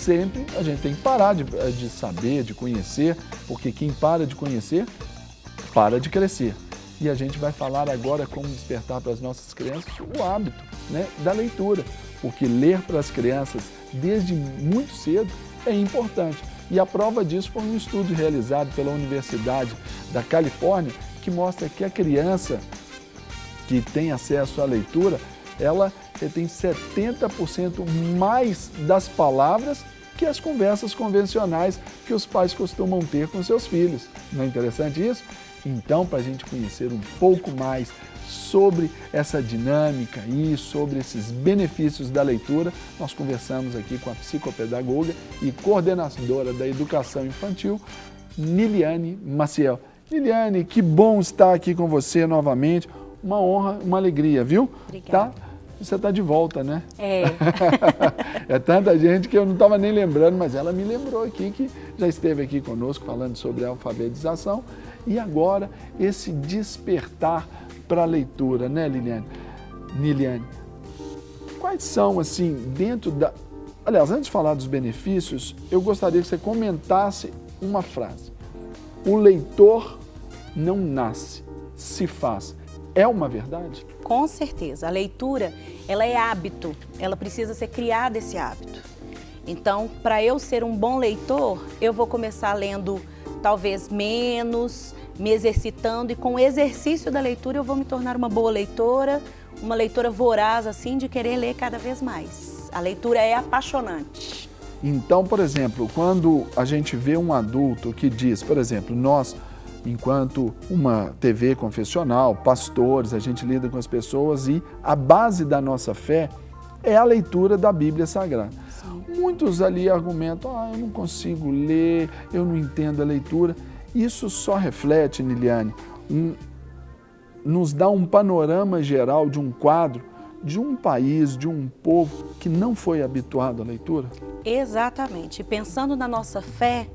sempre a gente tem que parar de saber, de conhecer, porque quem para de conhecer, para de crescer. E a gente vai falar agora como despertar para as nossas crianças o hábito, né, da leitura, porque ler para as crianças desde muito cedo é importante. E a prova disso foi um estudo realizado pela Universidade da Califórnia, que mostra que a criança que tem acesso à leitura, ela tem 70% mais das palavras que as conversas convencionais que os pais costumam ter com seus filhos. Não é interessante isso? Então, para a gente conhecer um pouco mais sobre essa dinâmica e sobre esses benefícios da leitura, nós conversamos aqui com a psicopedagoga e coordenadora da educação infantil, Niliane Maciel. Niliane, que bom estar aqui com você novamente. Uma honra, uma alegria, viu? Obrigada. Tá? Você está de volta, né? É. É tanta gente que eu não estava nem lembrando, mas ela me lembrou aqui que já esteve aqui conosco falando sobre a alfabetização e agora esse despertar para a leitura, né, Niliane? Quais são, assim, dentro da... Aliás, antes de falar dos benefícios, eu gostaria que você comentasse uma frase. O leitor não nasce, se faz. É uma verdade? Com certeza. A leitura, ela é hábito. Ela precisa ser criada esse hábito. Então, para eu ser um bom leitor, eu vou começar lendo talvez menos, me exercitando e com o exercício da leitura eu vou me tornar uma boa leitora, uma leitora voraz, assim, de querer ler cada vez mais. A leitura é apaixonante. Então, por exemplo, quando a gente vê um adulto que diz, por exemplo, nós, enquanto uma TV confessional, pastores, a gente lida com as pessoas e a base da nossa fé é a leitura da Bíblia Sagrada. Sim. Muitos ali argumentam, eu não consigo ler, eu não entendo a leitura. Isso só reflete, Niliane, nos dá um panorama geral de um quadro de um país, de um povo que não foi habituado à leitura? Exatamente. Pensando na nossa fé,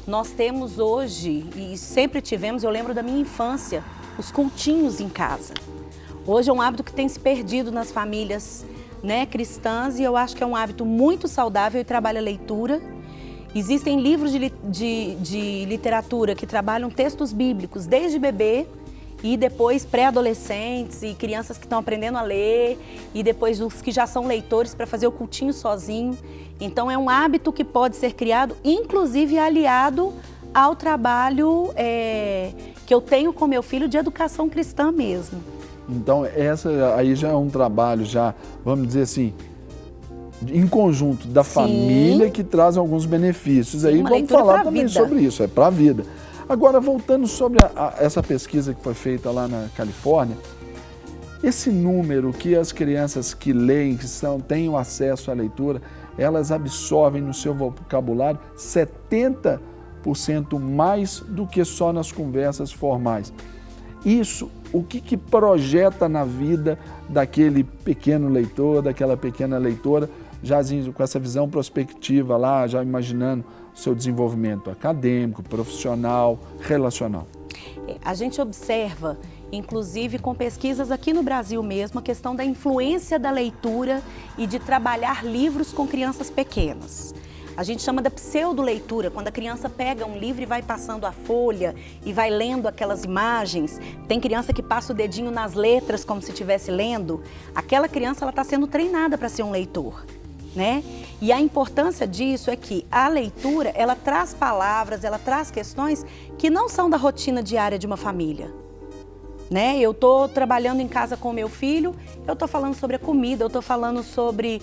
nós temos hoje, e sempre tivemos, eu lembro da minha infância, os cultinhos em casa. Hoje é um hábito que tem se perdido nas famílias, né, cristãs, e eu acho que é um hábito muito saudável e trabalha a leitura. Existem livros de literatura que trabalham textos bíblicos desde bebê e depois pré-adolescentes e crianças que estão aprendendo a ler e depois os que já são leitores para fazer o cultinho sozinho. Então é um hábito que pode ser criado, inclusive aliado ao trabalho que eu tenho com meu filho de educação cristã mesmo. Então essa aí já é um trabalho, já, vamos dizer assim, em conjunto da família que traz alguns benefícios. Sim, aí vamos falar também sobre isso, é para a vida. Agora, voltando sobre essa pesquisa que foi feita lá na Califórnia, esse número que as crianças que leem, que têm o acesso à leitura, elas absorvem no seu vocabulário 70% mais do que só nas conversas formais. Isso, o que projeta na vida daquele pequeno leitor, daquela pequena leitora, já com essa visão prospectiva lá, já imaginando o seu desenvolvimento acadêmico, profissional, relacional? A gente observa, inclusive com pesquisas aqui no Brasil mesmo, a questão da influência da leitura e de trabalhar livros com crianças pequenas. A gente chama da pseudo-leitura, quando a criança pega um livro e vai passando a folha e vai lendo aquelas imagens. Tem criança que passa o dedinho nas letras como se estivesse lendo. Aquela criança está sendo treinada para ser um leitor, né? E a importância disso é que a leitura, ela traz palavras, ela traz questões que não são da rotina diária de uma família. Né? Eu estou trabalhando em casa com o meu filho, eu estou falando sobre a comida, eu estou falando sobre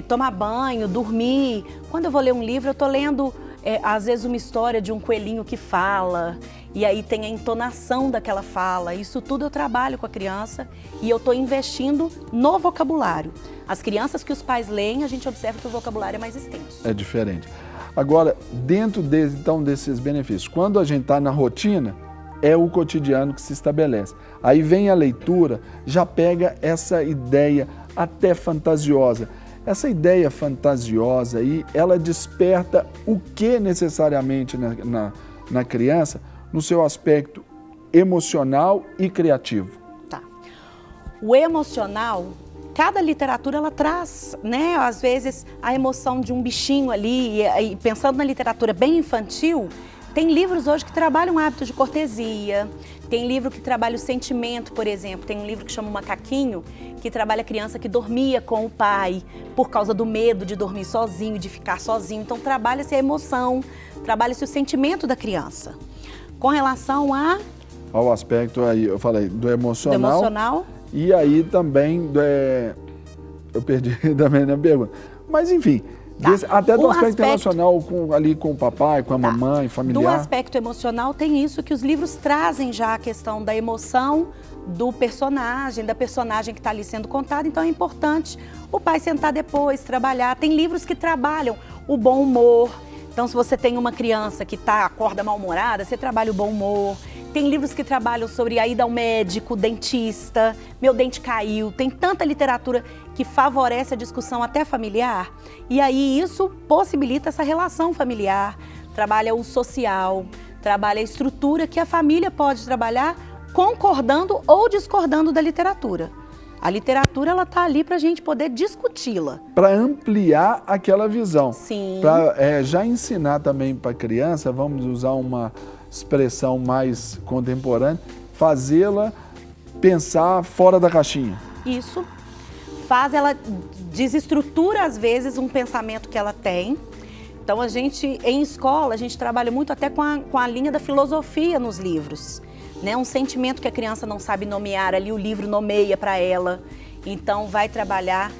tomar banho, dormir. Quando eu vou ler um livro, eu estou lendo, às vezes, uma história de um coelhinho que fala, e aí tem a entonação daquela fala. Isso tudo eu trabalho com a criança e eu estou investindo no vocabulário. As crianças que os pais leem, a gente observa que o vocabulário é mais extenso. É diferente. Agora, dentro então, desses benefícios, quando a gente está na rotina, é o cotidiano que se estabelece. Aí vem a leitura, já pega essa ideia até fantasiosa. Essa ideia fantasiosa aí, ela desperta o que necessariamente na criança, no seu aspecto emocional e criativo? Tá. O emocional cada literatura ela traz, né, às vezes a emoção de um bichinho ali, e pensando na literatura bem infantil, tem livros hoje que trabalham hábitos de cortesia, tem livro que trabalha o sentimento, por exemplo, tem um livro que chama O Macaquinho, que trabalha a criança que dormia com o pai por causa do medo de dormir sozinho, de ficar sozinho, então trabalha-se a emoção, trabalha-se o sentimento da criança. Com relação ao aspecto aí, eu falei, do emocional. E aí também, eu perdi também na pergunta. Mas enfim, até do aspecto emocional ali com o papai, com a mamãe, familiar. Do aspecto emocional tem isso que os livros trazem já a questão da emoção do personagem, da personagem que está ali sendo contada. Então é importante o pai sentar depois, trabalhar. Tem livros que trabalham o bom humor. Então se você tem uma criança que acorda mal-humorada, você trabalha o bom humor. Tem livros que trabalham sobre a ida ao médico, dentista, meu dente caiu. Tem tanta literatura que favorece a discussão até familiar. E aí isso possibilita essa relação familiar, trabalha o social, trabalha a estrutura que a família pode trabalhar concordando ou discordando da literatura. A literatura ela está ali para a gente poder discuti-la. Para ampliar aquela visão. Sim. Para já ensinar também para a criança, vamos usar uma expressão mais contemporânea, fazê-la pensar fora da caixinha. Isso. Ela desestrutura às vezes um pensamento que ela tem. Então em escola, a gente trabalha muito até com a linha da filosofia nos livros. Né? Um sentimento que a criança não sabe nomear, ali o livro nomeia para ela. Então vai trabalhar.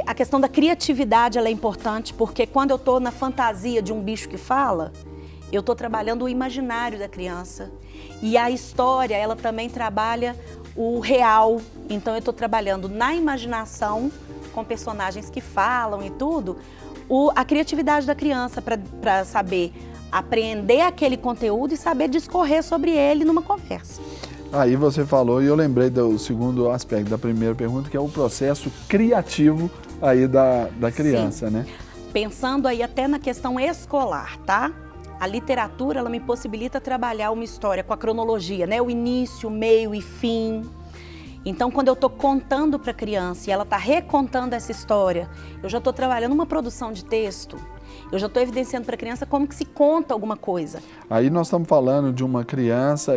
A questão da criatividade ela é importante, porque quando eu estou na fantasia de um bicho que fala, eu estou trabalhando o imaginário da criança. E a história, ela também trabalha o real. Então eu estou trabalhando na imaginação, com personagens que falam e tudo, a criatividade da criança para saber apreender aquele conteúdo e saber discorrer sobre ele numa conversa. Aí você falou, e eu lembrei do segundo aspecto da primeira pergunta, que é o processo criativo aí da criança, Sim. né? Pensando aí até na questão escolar, tá? A literatura, ela me possibilita trabalhar uma história com a cronologia, né? O início, meio e fim. Então, quando eu estou contando para a criança e ela está recontando essa história, eu já estou trabalhando uma produção de texto, eu já estou evidenciando para a criança como que se conta alguma coisa. Aí nós estamos falando de uma criança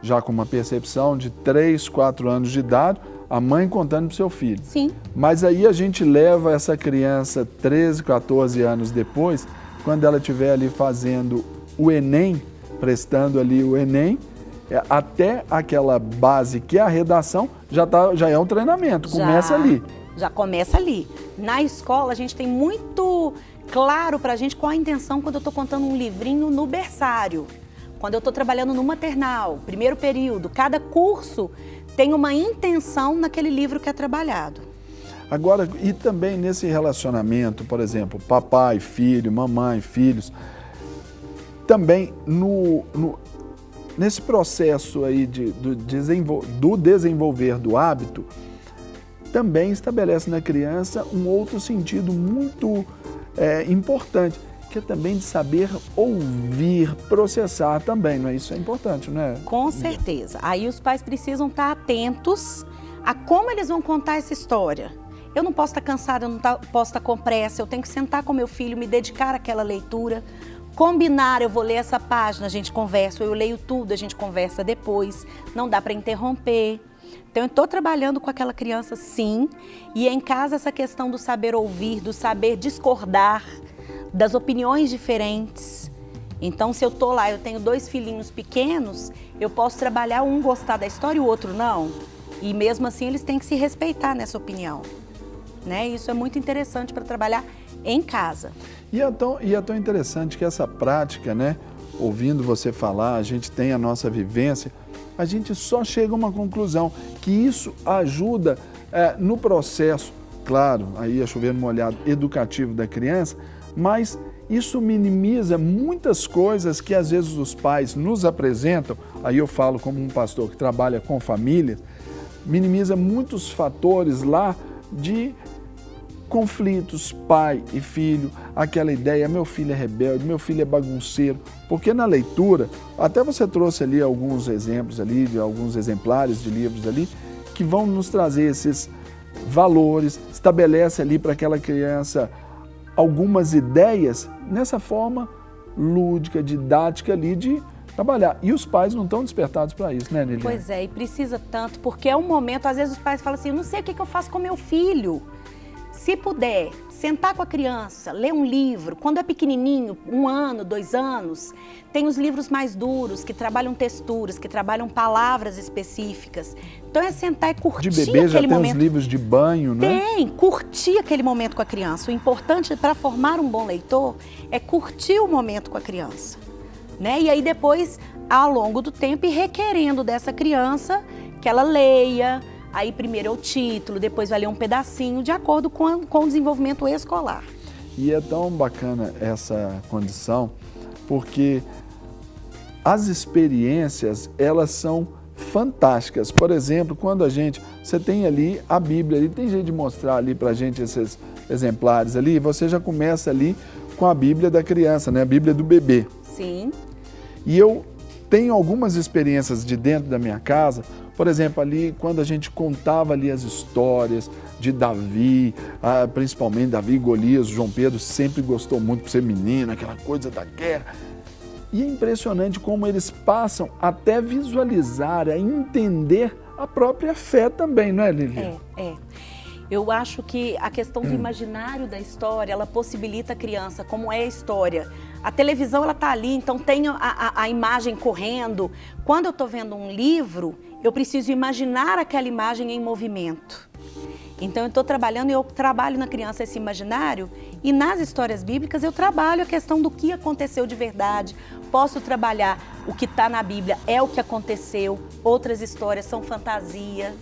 já com uma percepção de 3, 4 anos de idade, a mãe contando para o seu filho. Sim. Mas aí a gente leva essa criança 13, 14 anos depois, quando ela estiver ali fazendo o Enem, prestando ali o Enem, até aquela base que é a redação, já é um treinamento, começa ali. Já começa ali. Na escola, a gente tem muito claro pra gente qual a intenção quando eu estou contando um livrinho no berçário, quando eu estou trabalhando no maternal, primeiro período. Cada curso tem uma intenção naquele livro que é trabalhado. Agora, e também nesse relacionamento, por exemplo, papai, filho, mamãe, filhos, também nesse processo aí do desenvolver do hábito, também estabelece na criança um outro sentido muito importante, que é também de saber ouvir, processar também, não é? Isso é importante, não é? Com certeza. Aí os pais precisam estar atentos a como eles vão contar essa história. Eu não posso estar cansada, eu não posso estar com pressa, eu tenho que sentar com meu filho, me dedicar àquela leitura, combinar, eu vou ler essa página, a gente conversa, eu leio tudo, a gente conversa depois, não dá para interromper. Então eu estou trabalhando com aquela criança sim, e em casa essa questão do saber ouvir, do saber discordar, das opiniões diferentes. Então se eu estou lá, eu tenho 2 filhinhos pequenos, eu posso trabalhar um gostar da história e o outro não. E mesmo assim eles têm que se respeitar nessa opinião. Né? Isso é muito interessante para trabalhar em casa. E é tão interessante que essa prática, né? Ouvindo você falar, a gente tem a nossa vivência, a gente só chega a uma conclusão, que isso ajuda no processo, claro, aí é chover no molhado, educativo da criança, mas isso minimiza muitas coisas que às vezes os pais nos apresentam, aí eu falo como um pastor que trabalha com família, minimiza muitos fatores lá de conflitos, pai e filho, aquela ideia, meu filho é rebelde, meu filho é bagunceiro, porque na leitura, até você trouxe ali alguns exemplos ali, de alguns exemplares de livros ali, que vão nos trazer esses valores, estabelece ali para aquela criança algumas ideias nessa forma lúdica, didática ali de trabalhar. E os pais não estão despertados para isso, né, Neliane? Pois é, e precisa tanto, porque é um momento, às vezes os pais falam assim, eu não sei o que eu faço com meu filho. Se puder, sentar com a criança, ler um livro, quando é pequenininho, 1 ano, 2 anos, tem os livros mais duros, que trabalham texturas, que trabalham palavras específicas. Então é sentar e curtir aquele momento. De bebê já tem os livros de banho, né? Tem, curtir aquele momento com a criança. O importante para formar um bom leitor é curtir o momento com a criança, né? E aí depois, ao longo do tempo, ir requerendo dessa criança que ela leia. Aí primeiro é o título, depois vai ler um pedacinho, de acordo com o desenvolvimento escolar. E é tão bacana essa condição, porque as experiências, elas são fantásticas. Por exemplo, quando você tem ali a Bíblia, ali, tem jeito de mostrar ali pra gente esses exemplares ali, você já começa ali com a Bíblia da criança, né? A Bíblia do bebê. Sim. E eu tenho algumas experiências de dentro da minha casa. Por exemplo, ali, quando a gente contava ali as histórias de Davi, principalmente Davi e Golias, o João Pedro sempre gostou muito por ser menino, aquela coisa da guerra. E é impressionante como eles passam até visualizar, a entender a própria fé também, não é, Lilian? É. Eu acho que a questão do imaginário da história, ela possibilita a criança, como é a história. A televisão, ela está ali, então tem a imagem correndo. Quando eu estou vendo um livro, eu preciso imaginar aquela imagem em movimento. Então, eu estou trabalhando e eu trabalho na criança esse imaginário e nas histórias bíblicas eu trabalho a questão do que aconteceu de verdade. Posso trabalhar o que está na Bíblia, é o que aconteceu, outras histórias são fantasia.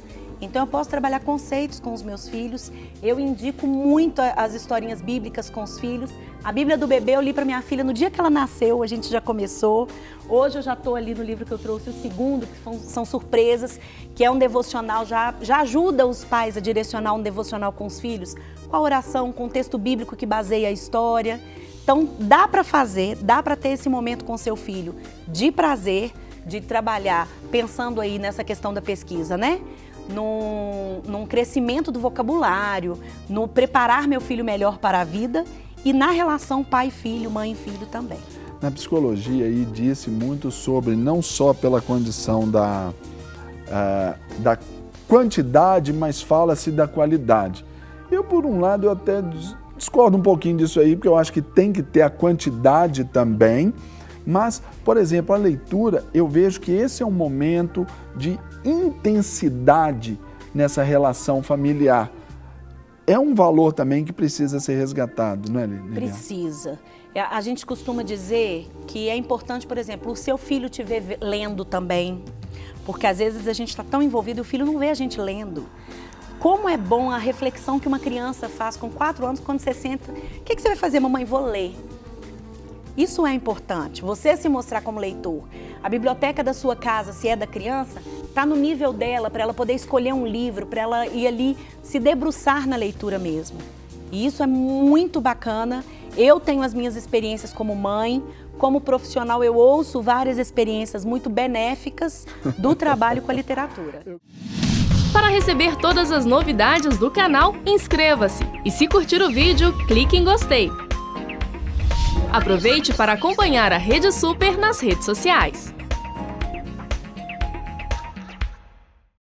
Então, eu posso trabalhar conceitos com os meus filhos. Eu indico muito as historinhas bíblicas com os filhos. A Bíblia do bebê eu li para minha filha no dia que ela nasceu, a gente já começou. Hoje eu já estou ali no livro que eu trouxe, o segundo, que são surpresas, que é um devocional, já ajuda os pais a direcionar um devocional com os filhos, com a oração, com o texto bíblico que baseia a história. Então, dá para fazer, dá para ter esse momento com seu filho de prazer, de trabalhar, pensando aí nessa questão da pesquisa, né? Num crescimento do vocabulário, no preparar meu filho melhor para a vida e na relação pai-filho, mãe-filho também. Na psicologia aí disse muito sobre, não só pela condição da quantidade, mas fala-se da qualidade. Eu, por um lado, eu até discordo um pouquinho disso aí, porque eu acho que tem que ter a quantidade também, mas, por exemplo, a leitura, eu vejo que esse é um momento de intensidade nessa relação familiar. É um valor também que precisa ser resgatado, não é, Lilian? Precisa. A gente costuma dizer que é importante, por exemplo, o seu filho te ver lendo também, porque às vezes a gente está tão envolvido e o filho não vê a gente lendo. Como é bom a reflexão que uma criança faz com 4 anos, quando você senta, o que você vai fazer, mamãe? Vou ler. Isso é importante, você se mostrar como leitor. A biblioteca da sua casa, se é da criança, está no nível dela, para ela poder escolher um livro, para ela ir ali se debruçar na leitura mesmo. E isso é muito bacana. Eu tenho as minhas experiências como mãe, como profissional eu ouço várias experiências muito benéficas do trabalho com a literatura. Para receber todas as novidades do canal, inscreva-se e se curtir o vídeo, clique em gostei. Aproveite para acompanhar a Rede Super nas redes sociais.